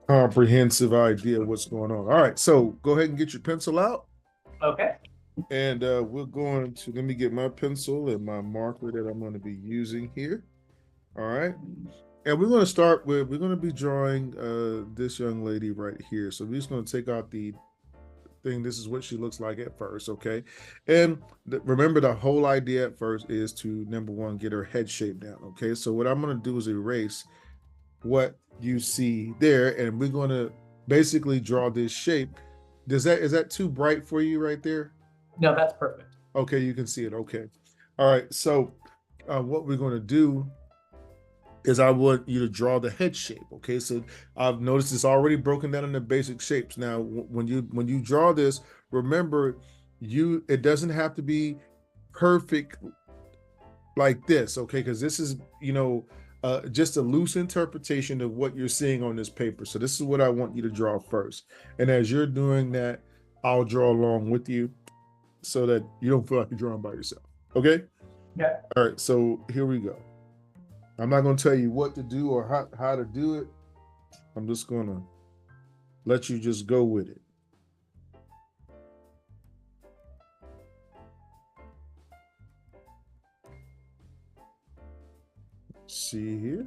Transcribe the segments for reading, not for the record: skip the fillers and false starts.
comprehensive idea of what's going on. All right, so go ahead and get your pencil out, Okay. and we're going to let me get my pencil and my marker that I'm going to be using here. All right, and we're going to start with we're going to be drawing this young lady right here. So we're just going to take out the thing. This is what she looks like at first, okay? And remember, the whole idea at first is to number one, get her head shape down, okay? So what I'm going to do is erase what you see there, and we're going to basically draw this shape. Is that too bright for you right there? No, that's perfect. Okay, you can see it. Okay. All right. So what we're going to do is I want you to draw the head shape. Okay, so I've noticed it's already broken down into basic shapes. Now, when you draw this, remember, it doesn't have to be perfect like this, okay? Because this is just a loose interpretation of what you're seeing on this paper. So this is what I want you to draw first, and as you're doing that, I'll draw along with you so that you don't feel like you're drawing by yourself. Okay? Yeah. All right. So here we go. I'm not going to tell you what to do or how to do it. I'm just going to let you just go with it. See here.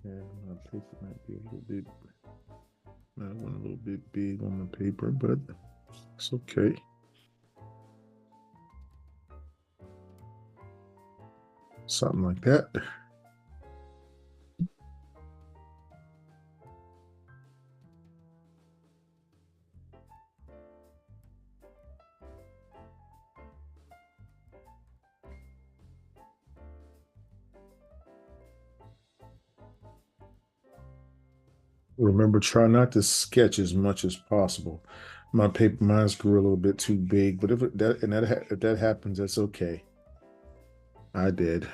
And my paper might be a little bit, I went a little bit big on the paper, but it's okay. Something like that. Remember, try not to sketch as much as possible. My paper, mine's grew a little bit too big, but if that happens, that's okay. I did.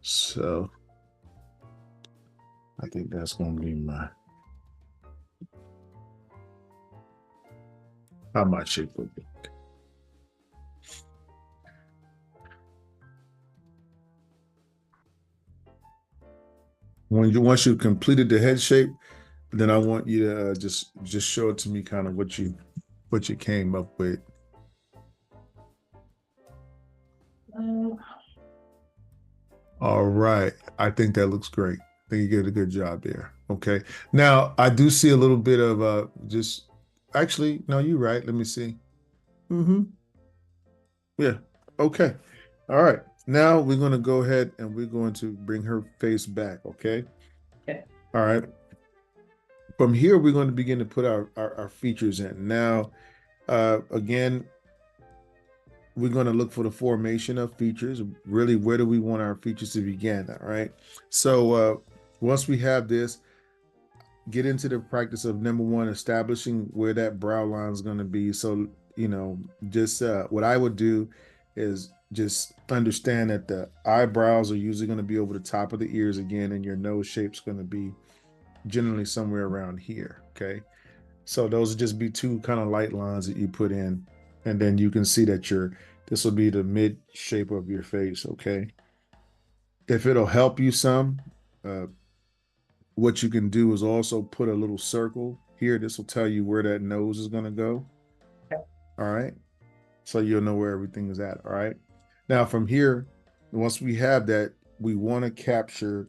So I think that's gonna be how my shape would be. Once you've completed the head shape, then I want you to just show it to me, kind of what you came up with. Uh, All right, I think that looks great. I think you did a good job there. Okay, now I do see a little bit of just actually no, you're right. Let me see. Mm-hmm. Yeah. Okay. All right. Now we're going to go ahead and we're going to bring her face back. Okay. okay. All right. From here, we're going to begin to put our features in. Now, again, we're going to look for the formation of features. Really, where do we want our features to begin? All right. So once we have this, get into the practice of number one, establishing where that brow line is going to be. So, just what I would do is just understand that the eyebrows are usually going to be over the top of the ears again, and your nose shape's going to be generally somewhere around here. Okay. So those would just be two kind of light lines that you put in, and then you can see that this will be the mid shape of your face. Okay. If it'll help you some, uh, what you can do is also put a little circle here. This will tell you where that nose is going to go. Okay. All right. So you'll know where everything is at. All right. Now, from here, once we have that, we want to capture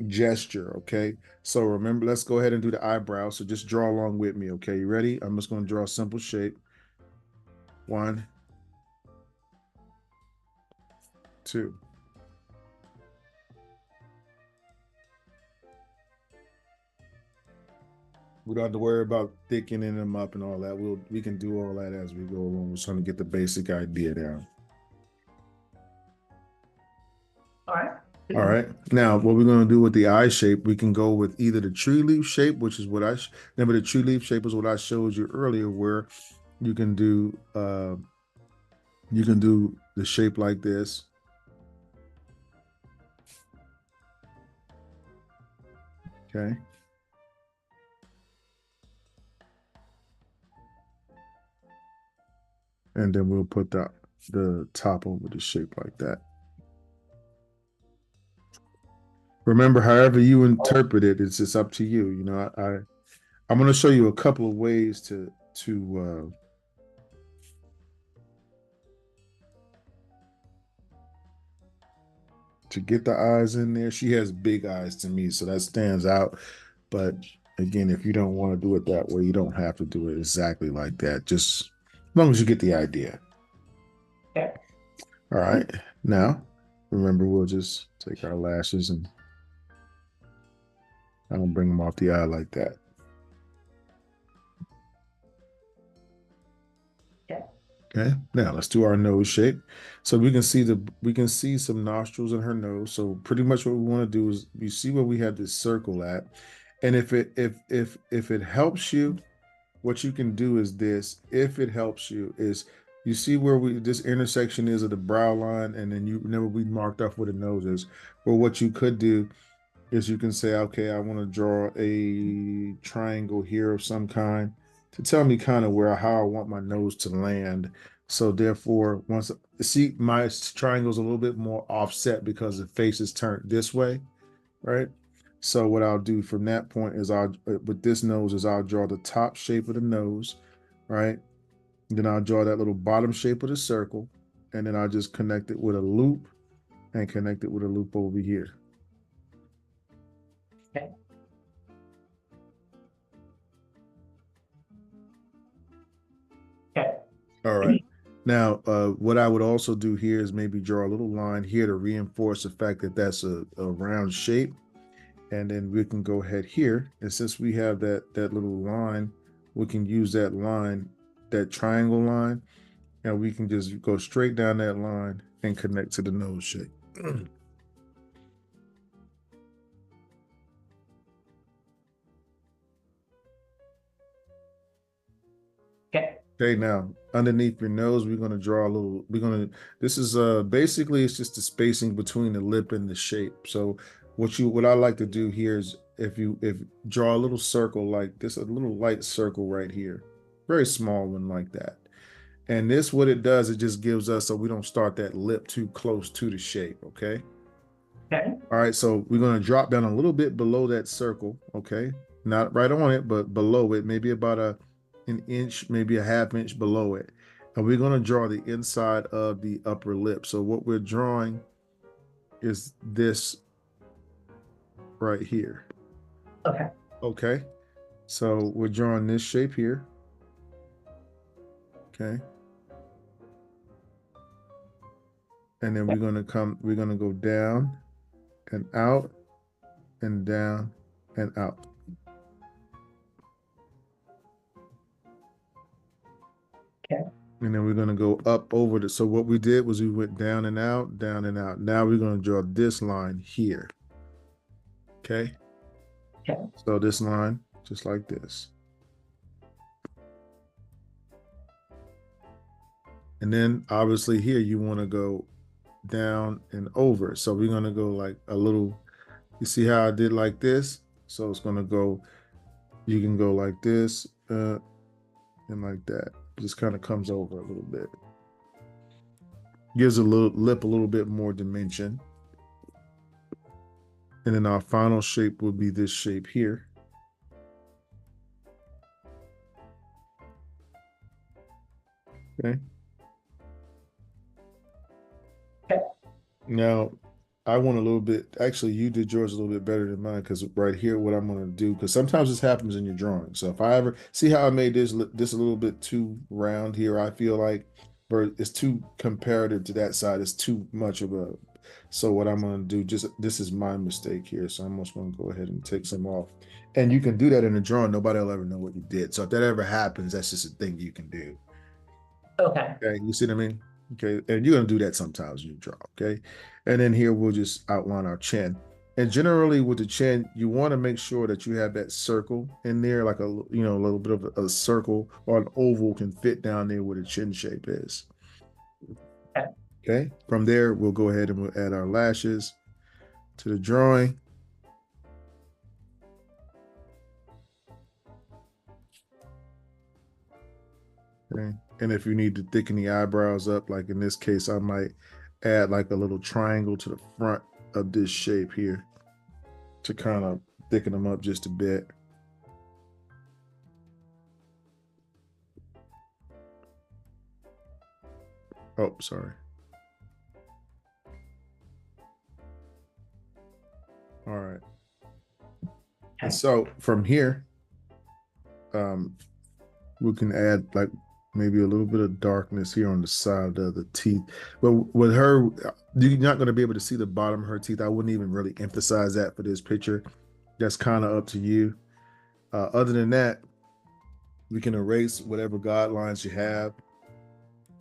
gesture. Okay. So remember, let's go ahead and do the eyebrow. So just draw along with me. Okay. You ready? I'm just going to draw a simple shape. One, two. We don't have to worry about thickening them up and all that. We can do all that as we go along. We're trying to get the basic idea down. All right. All right. Now, what we're going to do with the eye shape, we can go with either the tree leaf shape, which is what remember the tree leaf shape is what I showed you earlier, where you can do uh you can do the shape like this. Okay. And then we'll put the top over the shape like that. Remember, however you interpret it, it's just up to you. You know, I'm going to show you a couple of ways to get the eyes in there. She has big eyes to me, so that stands out. But again, if you don't want to do it that way, you don't have to do it exactly like that. Just as long as you get the idea. Okay. All right. Now, remember, we'll just take our lashes and I don't bring them off the eye like that. Okay. Okay. Now let's do our nose shape. So we can see some nostrils in her nose. So pretty much what we want to do is you see where we have this circle at. And if it helps you, what you can do is this, if it helps you, is you see where this intersection is of the brow line, and then you remember we marked off where the nose is. Well, what you could do is you can say, okay, I want to draw a triangle here of some kind to tell me kind of where how I want my nose to land. So therefore, once see my triangle's a little bit more offset because the face is turned this way, right? So what I'll do from that point is I'll with this nose is I'll draw the top shape of the nose, right? Then I'll draw that little bottom shape of the circle, and then I'll just connect it with a loop and connect it with a loop over here. Okay. Okay. All right. Now, what I would also do here is maybe draw a little line here to reinforce the fact that that's a round shape. And then we can go ahead here. And since we have that little line, we can use that line, that triangle line, and we can just go straight down that line and connect to the nose shape. Okay. Okay, now underneath your nose, we're going to draw a little, this is basically it's just the spacing between the lip and the shape. So what I like to do here is if draw a little circle like this, a little light circle right here, very small one like that. And this, what it does, it just gives us so we don't start that lip too close to the shape, okay? Okay. All right, so we're going to drop down a little bit below that circle, okay? Not right on it, but below it, maybe about an inch, maybe a half inch below it. And we're going to draw the inside of the upper lip. So what we're drawing is this right here. Okay. Okay, so we're drawing this shape here. Okay, and then we're going to go down and out and down and out. Okay. And then we're going to go up over the, so what we did was we went down and out, down and out. Now we're going to draw this line here. Okay. Okay. So this line, just like this. And then obviously here you want to go down and over. So we're going to go like a little, you see how I did like this? So it's going to go, you can go like this and like that. It just kind of comes over a little bit. Gives a little lip a little bit more dimension. And then our final shape will be this shape here. Okay. Okay. Now, I want a little bit, actually, you did yours a little bit better than mine because right here, what I'm going to do, because sometimes this happens in your drawing. So if I ever see how I made this a little bit too round here, I feel like it's too comparative to that side. It's too much of a, so what I'm going to do, just this is my mistake here. So I'm just going to go ahead and take some off. And you can do that in a drawing. Nobody will ever know what you did. So if that ever happens, that's just a thing you can do. Okay. Okay, you see what I mean? Okay, and you're gonna do that sometimes when you draw. Okay, and then here we'll just outline our chin. And generally with the chin, you want to make sure that you have that circle in there, like a a little bit of a circle or an oval can fit down there where the chin shape is. Okay. Okay, from there we'll go ahead and we'll add our lashes to the drawing. Okay. And if you need to thicken the eyebrows up, like in this case, I might add like a little triangle to the front of this shape here to kind of thicken them up just a bit. Oh, sorry. All right. And Okay. so from here, um, we can add like maybe a little bit of darkness here on the side of the teeth. But with her, you're not going to be able to see the bottom of her teeth. I wouldn't even really emphasize that for this picture. That's kind of up to you. Other than that, we can erase whatever guidelines you have.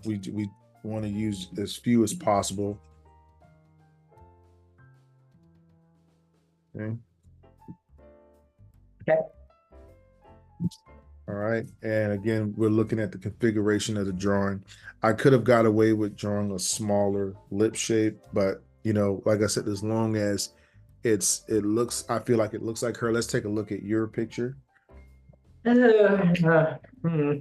We want to use as few as possible. Okay. Okay. All right. And again, we're looking at the configuration of the drawing. I could have got away with drawing a smaller lip shape, but you know, like I said, as long as it looks, I feel like it looks like her. Let's take a look at your picture. Hmm.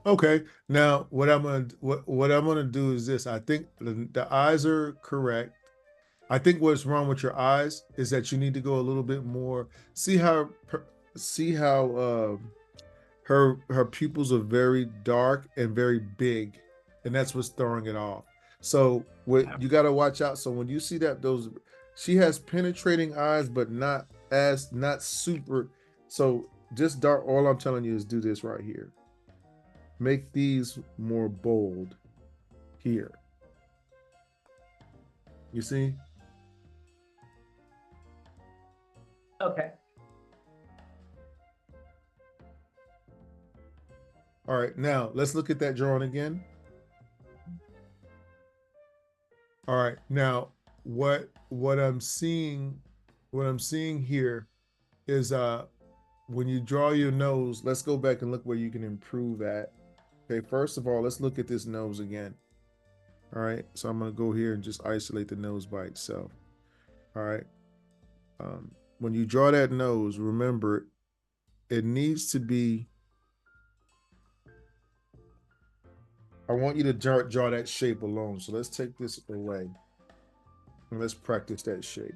Okay. Now, what I'm gonna do is this. I think the eyes are correct. I think what's wrong with your eyes is that you need to go a little bit more. See how her pupils are very dark and very big, and that's what's throwing it off. So what you got to watch out. So when you see that those, she has penetrating eyes, but not super. So just dark. All I'm telling you is do this right here. Make these more bold here. You see? Okay. All right. Now let's look at that drawing again. All right. Now what I'm seeing here is when you draw your nose, let's go back and look where you can improve at. Okay, first of all, let's look at this nose again. All right. So I'm gonna go here and just isolate the nose by itself. All right. When you draw that nose, remember it needs to be, I want you to draw that shape alone. So let's take this away and let's practice that shape.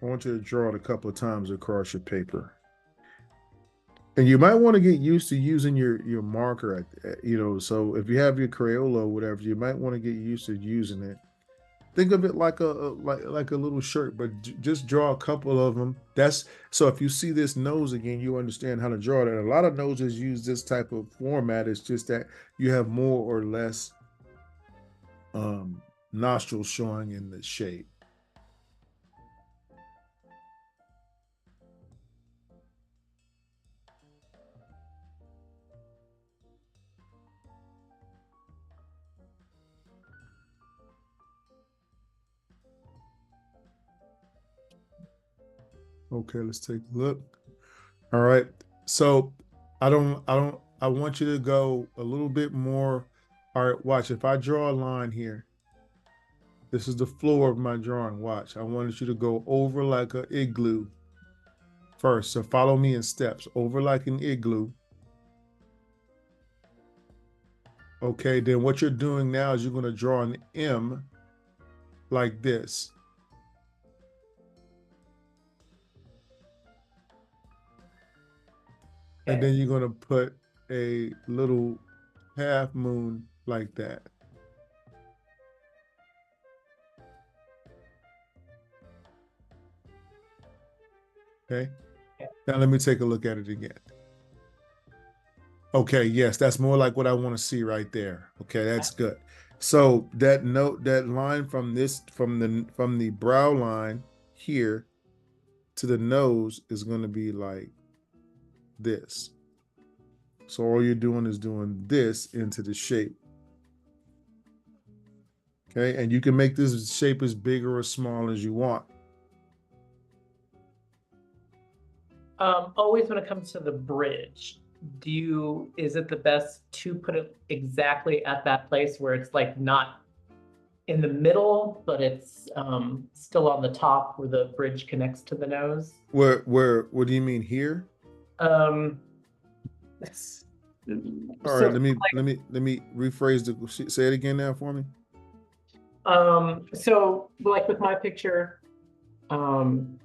I want you to draw it a couple of times across your paper. And you might want to get used to using your marker you know, so if you have your Crayola or whatever, you might want to get used to using it. Think of it like like a little shirt, but just draw a couple of them. That's so if you see this nose again, you understand how to draw it. And a lot of noses use this type of format. It's just that you have more or less um, nostrils showing in the shape. Okay, let's take a look. All right. So I want you to go a little bit more. All right, watch. If I draw a line here, this is the floor of my drawing. Watch. I wanted you to go over like an igloo first. So follow me in steps. Over like an igloo. Okay, then what you're doing now is you're going to draw an M like this. And then you're going to put a little half moon like that. Okay. Now let me take a look at it again. Okay, yes, that's more like what I want to see right there. Okay, that's good. So that line from from the brow line here to the nose is going to be like this. So all you're doing is doing this into the shape. Okay, and you can make this shape as big or as small as you want. Always when it comes to the bridge, is it the best to put it exactly at that place where it's like not in the middle, but it's still on the top where the bridge connects to the nose. What do you mean here? Um, it's, All right, so let me rephrase the, say it again now for me. so like with my picture, um,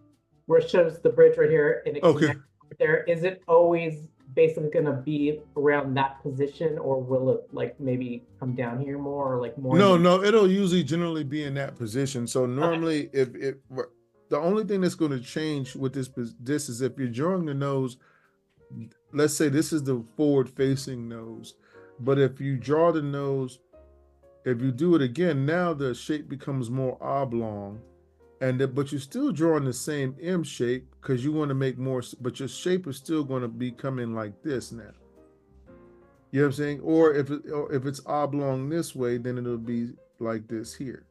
where it shows the bridge right here and it Okay. connects right there, is it always basically gonna be around that position, or will it like maybe come down here more, or like more in No, the no, it'll usually generally be in that position. So okay, normally, if it, the only thing that's going to change with this is if you're drawing the nose. Let's say this is the forward-facing nose, but if you draw the nose, if you do it again, now the shape becomes more oblong, but you're still drawing the same M shape because you want to make more, but your shape is still going to be coming like this now. You know what I'm saying? Or if it's oblong this way, then it'll be like this here.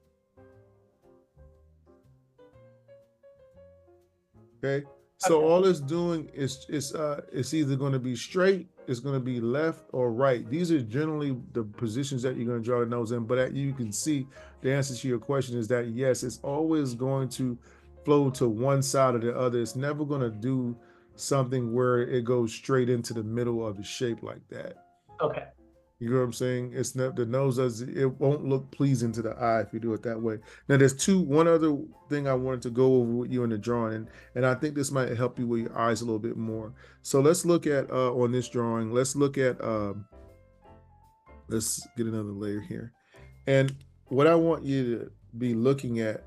Okay. So okay, all it's doing is it's either going to be straight, it's going to be left or right. These are generally the positions that you're going to draw the nose in. But you can see the answer to your question is that yes, it's always going to flow to one side or the other. It's never going to do something where it goes straight into the middle of the shape like that. okay, You know what I'm saying? It's not the nose does it won't look pleasing to the eye if you do it that way. Now there's one other thing I wanted to go over with you in the drawing, and I think this might help you with your eyes a little bit more. So let's look at on this drawing, let's look at let's get another layer here. And what I want you to be looking at,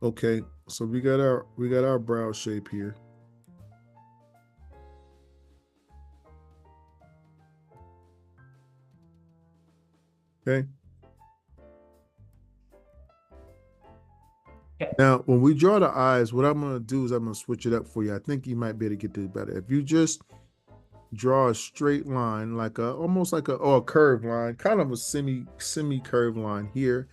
okay, so we got our brow shape here. Okay. okay, Now, when we draw the eyes, what I'm going to do is I'm going to switch it up for you. I think you might be able to get this better. If you just draw a straight line, like almost like a curved line, kind of a semi curved line here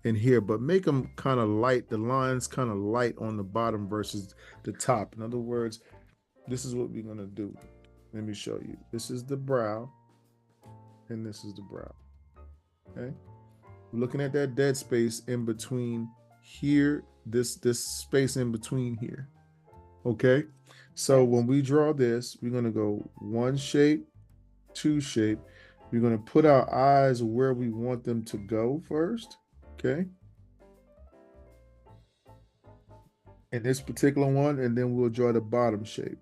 and here, but make them kind of light. The lines kind of light on the bottom versus the top. In other words, this is what we're going to do. Let me show you. This is the brow, and this is the brow. Okay. We're looking at that dead space in between here, this space in between here. Okay. So okay, when we draw this, we're going to go one shape, two shape. We're going to put our eyes where we want them to go first. Okay. In this particular one, and then we'll draw the bottom shape.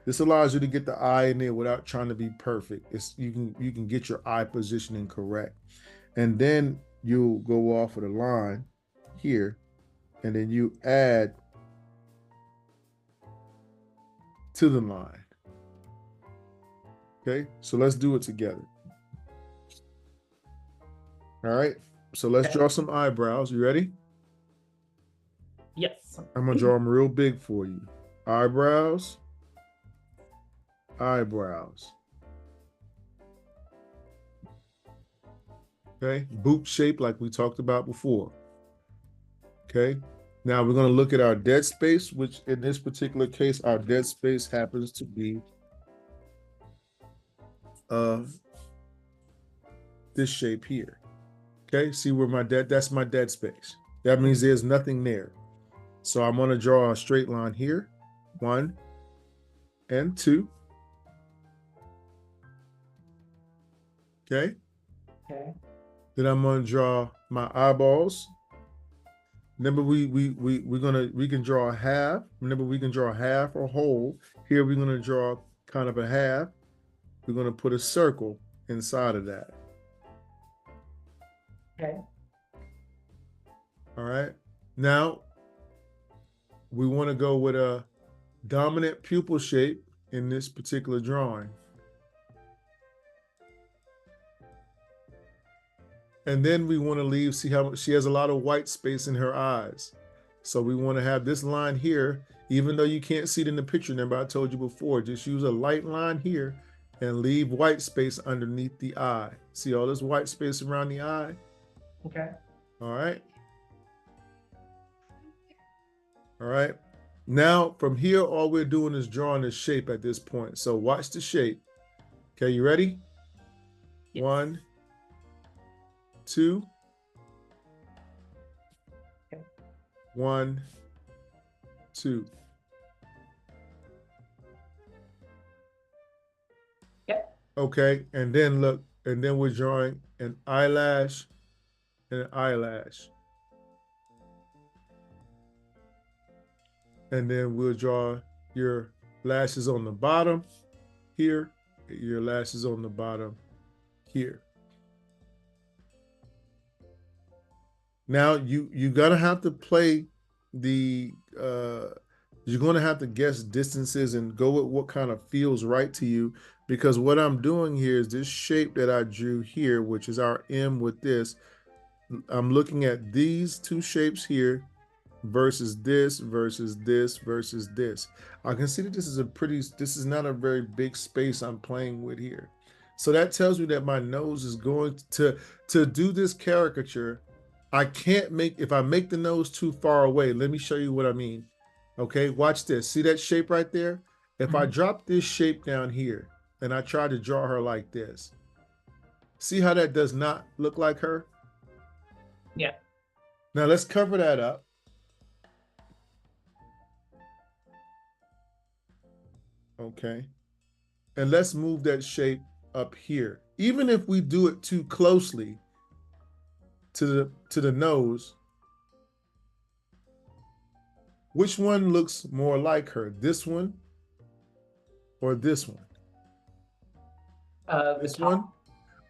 This allows you to get the eye in there without trying to be perfect. You can get your eye positioning correct. And then you'll go off of the line here, and then you add to the line. Okay, so let's do it together. All right, so let's okay. draw some eyebrows. You ready? Yes. I'm gonna draw them real big for you. Eyebrows, eyebrows. Okay, boot shape like we talked about before. Okay, now we're gonna look at our dead space, which in this particular case, our dead space happens to be this shape here. Okay, see where that's my dead space. That means there's nothing there. So I'm gonna draw a straight line here, 1 and 2. Okay. Okay. Then I'm gonna draw my eyeballs. Remember, we can draw a half. Remember, we can draw a half or whole. Here we're gonna draw kind of a half. We're gonna put a circle inside of that. Okay. All right. Now we want to go with a dominant pupil shape in this particular drawing. And then we want to leave, see how she has a lot of white space in her eyes. So we want to have this line here, even though you can't see it in the picture. Remember, I told you before, just use a light line here and leave white space underneath the eye. See all this white space around the eye? Okay. All right. All right. Now, from here, all we're doing is drawing a shape at this point. So watch the shape. Okay, you ready? Yes. 1, 2, Okay. 1, 2. Yep. Okay, and then look, and then we're drawing an eyelash and an eyelash. And then we'll draw your lashes on the bottom here, your lashes on the bottom here. Now you're gonna have to play the you're gonna have to guess distances and go with what kind of feels right to you, because what I'm doing here is this shape that I drew here, which is our M with this. I'm looking at these two shapes here versus this versus this versus this. I can see that this is not a very big space I'm playing with here. So that tells me that my nose is going to do this caricature. I can't make, if I make the nose too far away, let me show you what I mean. Okay, watch this. See that shape right there? If I drop this shape down here and I try to draw her like this, see how that does not look like her? Yeah. Now let's cover that up. Okay. And let's move that shape up here. Even if we do it too closely to the nose, which one looks more like her? This one or this one? The This top. one?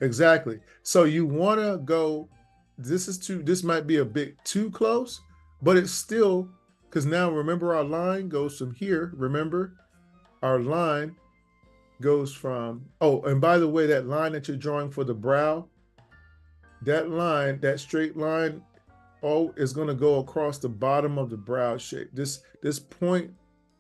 Exactly. So you want to go, this might be a bit too close, but it's still, because now remember our line goes from here. Remember, our line goes from, oh, and by the way, that line that you're drawing for the brow, that line, that straight line, oh, is going to go across the bottom of the brow shape. This point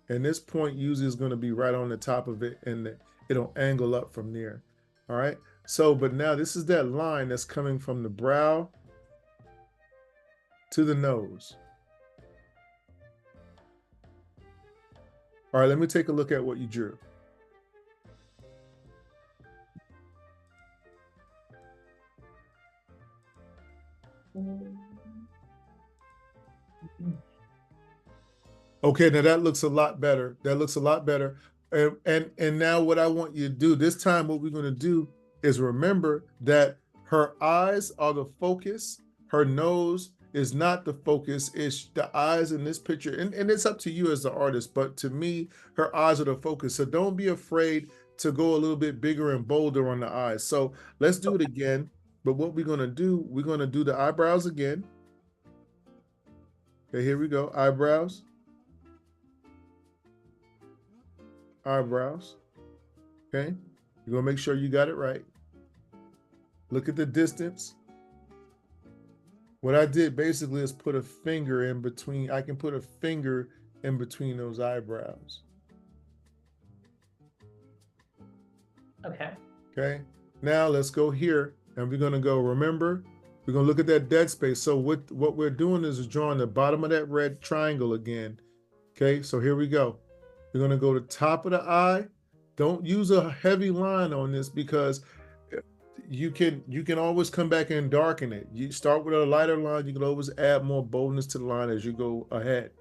and this point usually is going to be right on the top of it, and it'll angle up from there. All right. So, but now this is that line that's coming from the brow to the nose. All right, let me take a look at what you drew. Okay, now that looks a lot better. That looks a lot better. And now what I want you to do this time, what we're going to do is remember that her eyes are the focus. Her nose is not the focus. It's the eyes in this picture. And it's up to you as the artist, but to me, her eyes are the focus. So don't be afraid to go a little bit bigger and bolder on the eyes. So let's do it again. But what we're going to do, we're going to do the eyebrows again. Okay, here we go. Eyebrows. Eyebrows. Okay, you're gonna make sure you got it right. Look at the distance. What I did basically is put a finger in between. I can put a finger in between those eyebrows. Okay. Okay, now let's go here and we're gonna go, remember, we're gonna look at that dead space. So what we're doing is drawing the bottom of that red triangle again. Okay, so here we go. We're gonna go to the top of the eye. Don't use a heavy line on this, because you can always come back and darken it. You start with a lighter line, you can always add more boldness to the line as you go ahead.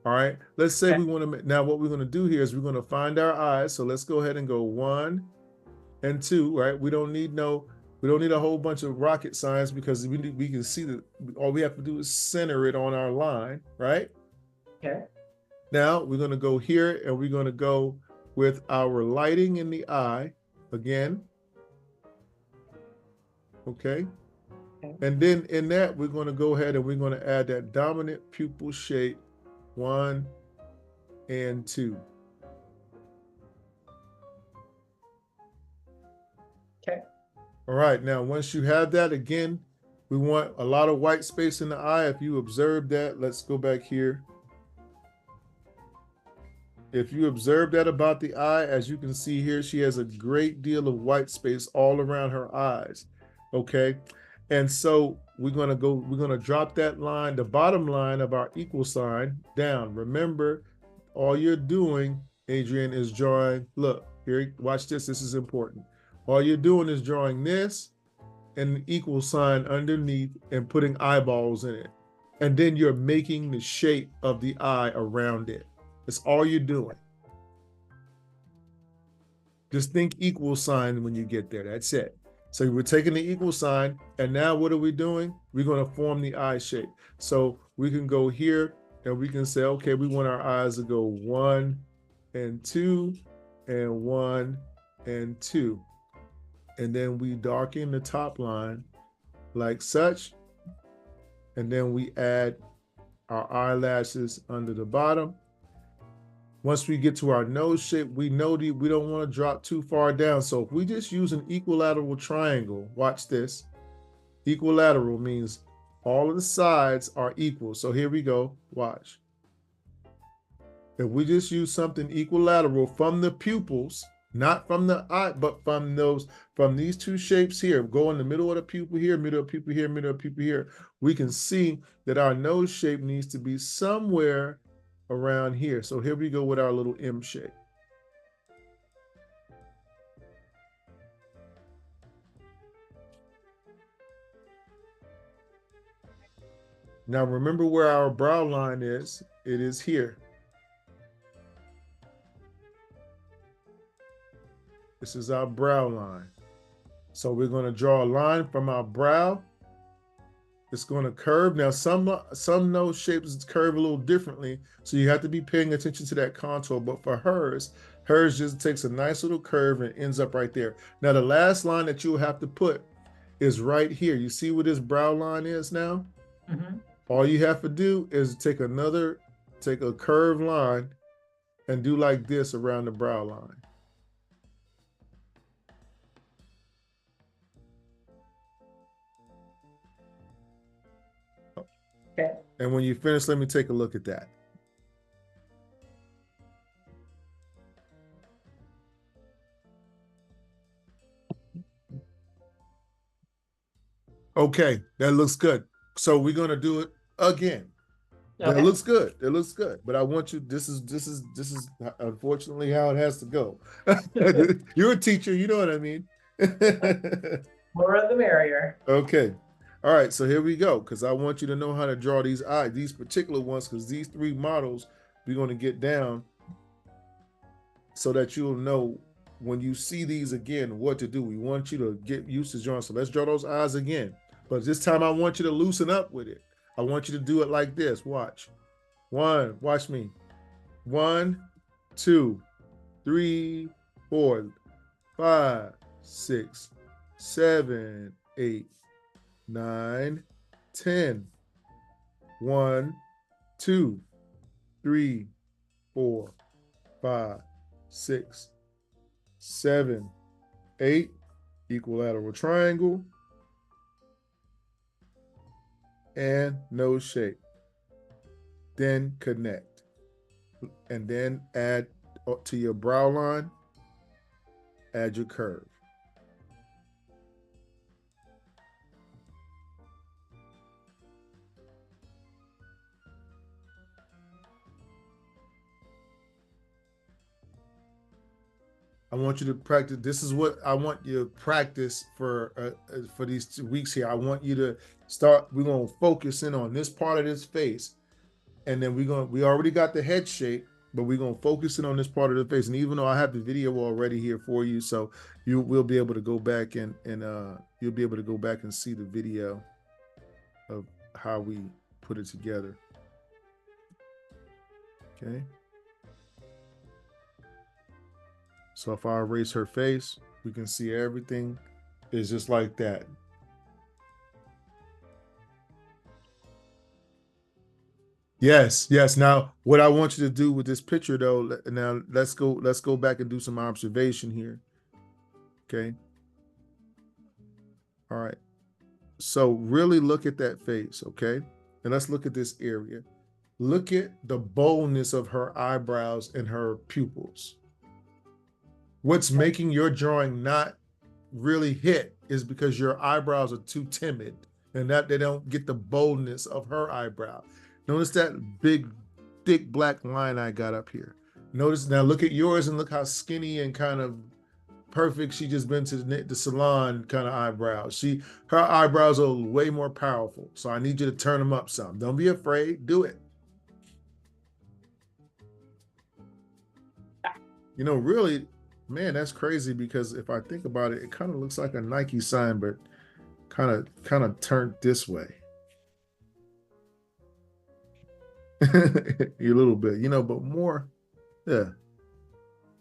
All right, let's say we want to, now what we're going to do here is we're going to find our eyes. So let's go ahead and go 1 and 2, right? We don't need a whole bunch of rocket science, because we can see that all we have to do is center it on our line, right? Okay. Now we're going to go here and we're going to go with our lighting in the eye again. Okay. And then in that, we're going to go ahead and we're going to add that dominant pupil shape 1 and 2. Okay. All right. Now, once you have that, again, we want a lot of white space in the eye. If you observe that, let's go back here. If you observe that about the eye, as you can see here, she has a great deal of white space all around her eyes. Okay. And so we're going to drop that line, the bottom line of our equal sign, down. Remember, all you're doing, Adrian, is drawing, look, here, watch this, this is important. All you're doing is drawing this and an equal sign underneath and putting eyeballs in it. And then you're making the shape of the eye around it. That's all you're doing. Just think equal sign when you get there. That's it. So we're taking the equal sign, and now what are we doing? We're going to form the eye shape. So we can go here and we can say, okay, we want our eyes to go 1 and 2 and 1 and 2. And then we darken the top line like such. And then we add our eyelashes under the bottom. Once we get to our nose shape, we know that we don't want to drop too far down. So if we just use an equilateral triangle, watch this. Equilateral means all of the sides are equal. So here we go, watch. If we just use something equilateral from the pupils, not from the eye, but from these two shapes here, go in the middle of the pupil here, middle of the pupil here, middle of the pupil here, we can see that our nose shape needs to be somewhere around here. So here we go with our little M shape. Now remember where our brow line is. It is here. This is our brow line. So we're going to draw a line from our brow. It's going to curve. Now some nose shapes curve a little differently, so you have to be paying attention to that contour. But for hers just takes a nice little curve and ends up right there. Now the last line that you'll have to put is right here. You see where this brow line is now? Mm-hmm. All you have to do is take a curved line and do like this around the brow line. Okay. And when you finish, let me take a look at that. Okay, that looks good. So we're gonna do it again. That Okay. looks good. That looks good. But I want you. This is unfortunately how it has to go. You're a teacher. You know what I mean. More of the merrier. Okay. All right. So here we go. Because I want you to know how to draw these eyes, these particular ones, because these 3 models we're going to get down so that you'll know when you see these again what to do. We want you to get used to drawing. So let's draw those eyes again. But this time I want you to loosen up with it. I want you to do it like this. Watch. 1, watch me. 1, 2, 3, 4, 5, 6, 7, 8, 9, 10. 1, 2, 3, 4, 5, 6, 7, 8. Equilateral triangle. And nose shape. Then connect. And then add to your brow line, add your curve. I want you to practice. This is what I want you to practice for these 2 weeks here. I want you to start. We're gonna focus in on this part of this face, and then we already got the head shape, but we're gonna focus in on this part of the face. And even though I have the video already here for you, so you will be able to go back and you'll be able to go back and see the video of how we put it together. Okay. So if I erase her face, we can see everything is just like that. Yes, yes. Now, what I want you to do with this picture, though, now let's go back and do some observation here. Okay. All right. So really look at that face, okay? And let's look at this area. Look at the boldness of her eyebrows and her pupils. What's making your drawing not really hit is because your eyebrows are too timid and that they don't get the boldness of her eyebrow. Notice that big thick black line I got up here. Notice now, look at yours and look how skinny and kind of perfect she just been to the salon kind of eyebrows. Her eyebrows are way more powerful. So I need you to turn them up some. Don't be afraid. Do it. You know, really, man, that's crazy because if I think about it, it kind of looks like a Nike sign, but kind of turned this way. A little bit, you know, but more, yeah.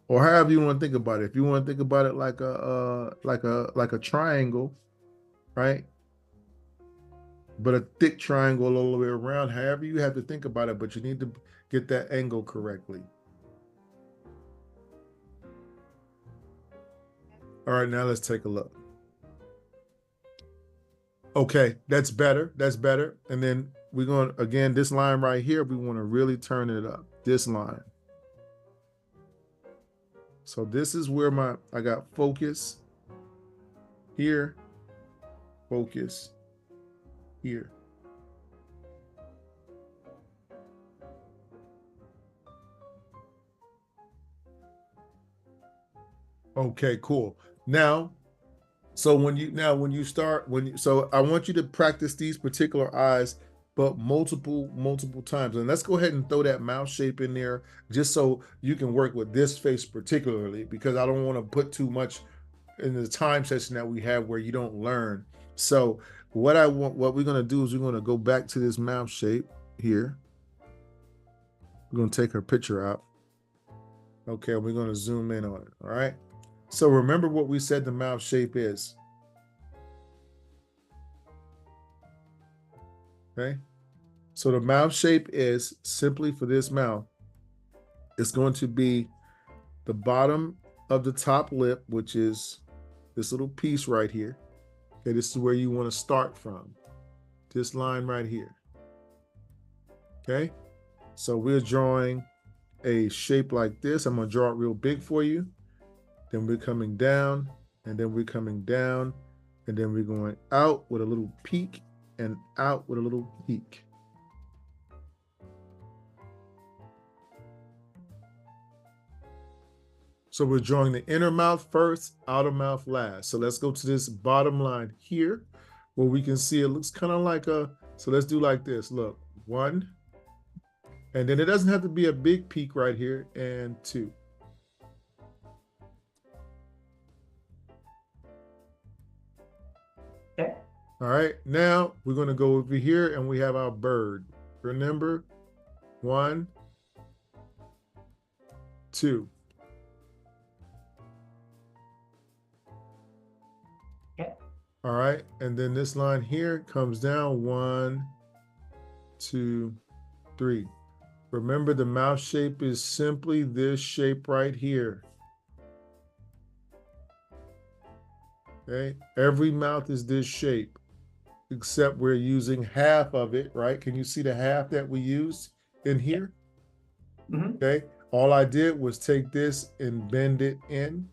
Or however you want to think about it. If you want to think about it like a triangle, right? But a thick triangle all the way around. However you have to think about it, but you need to get that angle correctly. All right, now let's take a look. Okay, that's better. That's better. And then we're going to, again, this line right here, we want to really turn it up. This line. So this is where I got focus here, focus here. Okay, cool. Now, so when you start, so I want you to practice these particular eyes, but multiple times. And let's go ahead and throw that mouth shape in there just so you can work with this face particularly, because I don't want to put too much in the time session that we have where you don't learn. So what we're going to do is we're going to go back to this mouth shape here. We're going to take her picture out. Okay, we're going to zoom in on it. All right. So remember what we said the mouth shape is. Okay. So the mouth shape is simply for this mouth, it's going to be the bottom of the top lip, which is this little piece right here. Okay, this is where you want to start from. This line right here. Okay. So we're drawing a shape like this. I'm going to draw it real big for you. Then we're coming down, and then we're coming down, and then we're going out with a little peak and out with a little peak. So we're drawing the inner mouth first, outer mouth last. So let's go to this bottom line here where we can see it looks kind of like so let's do like this. Look, 1, and then it doesn't have to be a big peak right here, and 2. Okay. All right, now we're going to go over here and we have our bird. Remember, 1, 2. Okay. All right, and then this line here comes down 1, 2, 3. Remember, the mouth shape is simply this shape right here. Okay, every mouth is this shape, except we're using half of it, right? Can you see the half that we used in here? Mm-hmm. Okay, all I did was take this and bend it in.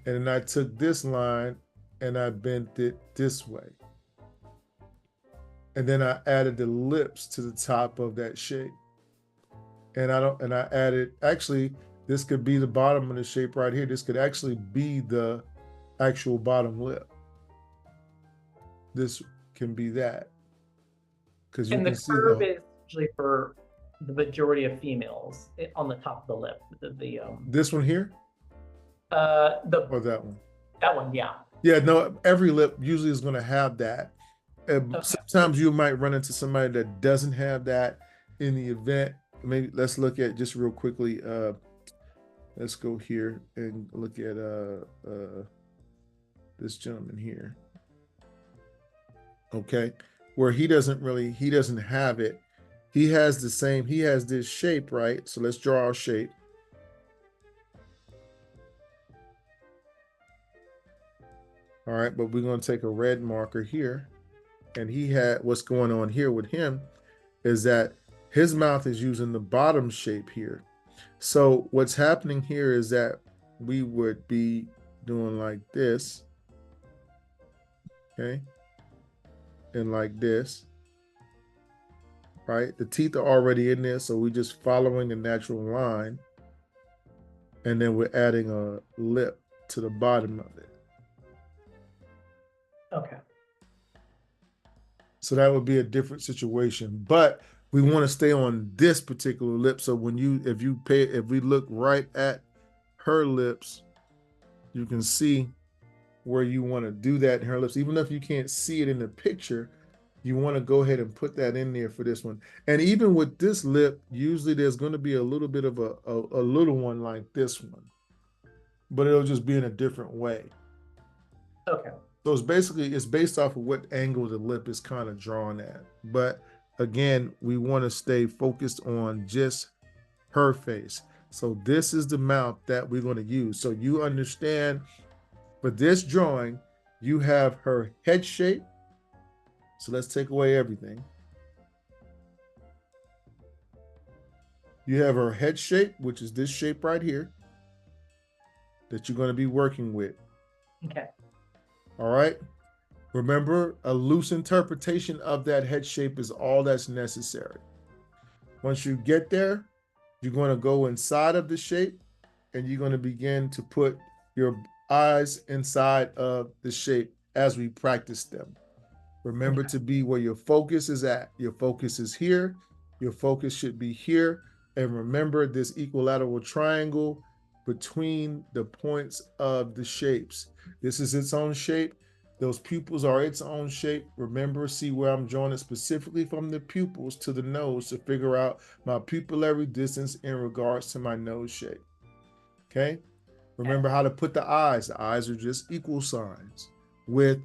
And then I took this line and I bent it this way. And then I added the lips to the top of that shape. And I added, actually, this could be the bottom of the shape right here. This could actually be the actual bottom lip. This can be that. Because you And can the see curve the, is usually for the majority of females on the top of the lip. this one here or that one? That one, yeah. Yeah, no, every lip usually is going to have that. Okay. Sometimes you might run into somebody that doesn't have that in the event. Maybe let's look at just real quickly. Let's go here and look at this gentleman here. Okay, where he doesn't have it. He has this shape, right? So let's draw our shape. All right, but we're going to take a red marker here. And what's going on here with him is that his mouth is using the bottom shape here. So what's happening here is that we would be doing like this, okay, and like this. right? The teeth are already in there, so we're just following a natural line. And then we're adding a lip to the bottom of it. Okay. So that would be a different situation. But we want to stay on this particular lip. So if we look right at her lips, you can see where you want to do that in her lips. Even if you can't see it in the picture, you want to go ahead and put that in there for this one. And even with this lip, usually there's going to be a little bit of a little one like this one, but it'll just be in a different way. Okay. So it's based off of what angle the lip is kind of drawn at. But again, we want to stay focused on just her face. So this is the mouth that we're going to use. So you understand, for this drawing, you have her head shape. So let's take away everything. You have her head shape, which is this shape right here that you're going to be working with. Okay. All right. Remember, a loose interpretation of that head shape is all that's necessary. Once you get there, you're going to go inside of the shape and you're going to begin to put your eyes inside of the shape as we practice them. Remember to be where your focus is at. Your focus is here. Your focus should be here. And remember this equilateral triangle between the points of the shapes. This is its own shape. Those pupils are its own shape. Remember, see where I'm drawing it specifically from the pupils to the nose to figure out my pupillary distance in regards to my nose shape. Okay? Remember how to put the eyes. The eyes are just equal signs with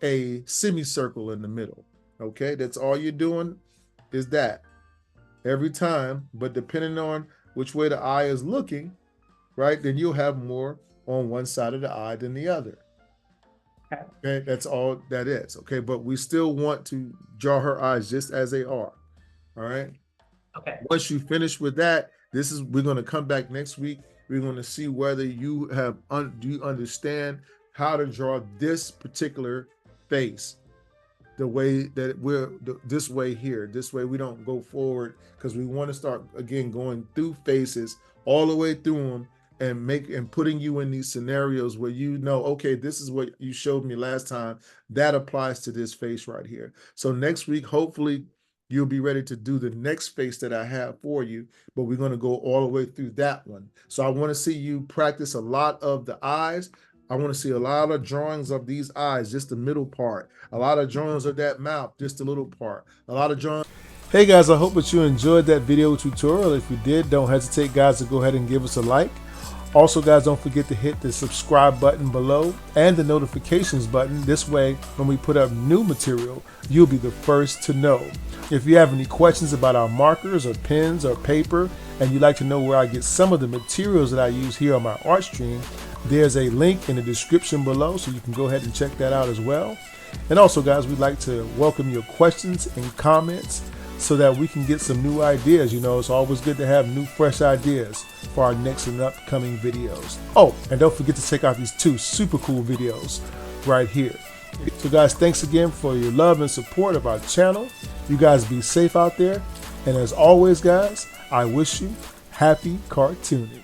a semicircle in the middle. Okay? That's all you're doing is that every time, but depending on which way the eye is looking, right, then you'll have more on one side of the eye than the other. Okay, that's all that is. Okay, but we still want to draw her eyes just as they are. All right. Okay. Once you finish with that, we're going to come back next week. We're going to see whether you do you understand how to draw this particular face the way that this way here. This way we don't go forward, because we want to start again going through faces all the way through them and putting you in these scenarios where you know, okay, this is what you showed me last time. That applies to this face right here. So next week, hopefully, you'll be ready to do the next face that I have for you, but we're going to go all the way through that one. So I want to see you practice a lot of the eyes. I want to see a lot of drawings of these eyes, just the middle part. A lot of drawings of that mouth, just the little part. A lot of drawings. Hey guys, I hope that you enjoyed that video tutorial. If you did, don't hesitate, guys, to go ahead and give us a like. Also, guys, don't forget to hit the subscribe button below and the notifications button. This way, when we put up new material, you'll be the first to know. If you have any questions about our markers or pens or paper, and you'd like to know where I get some of the materials that I use here on my art stream, there's a link in the description below, so you can go ahead and check that out as well. And also, guys, we'd like to welcome your questions and comments so that we can get some new ideas. You know, it's always good to have new, fresh ideas for our next and upcoming videos. Oh, and don't forget to check out these 2 super cool videos right here. So guys, thanks again for your love and support of our channel. You guys be safe out there. And as always, guys, I wish you happy cartooning.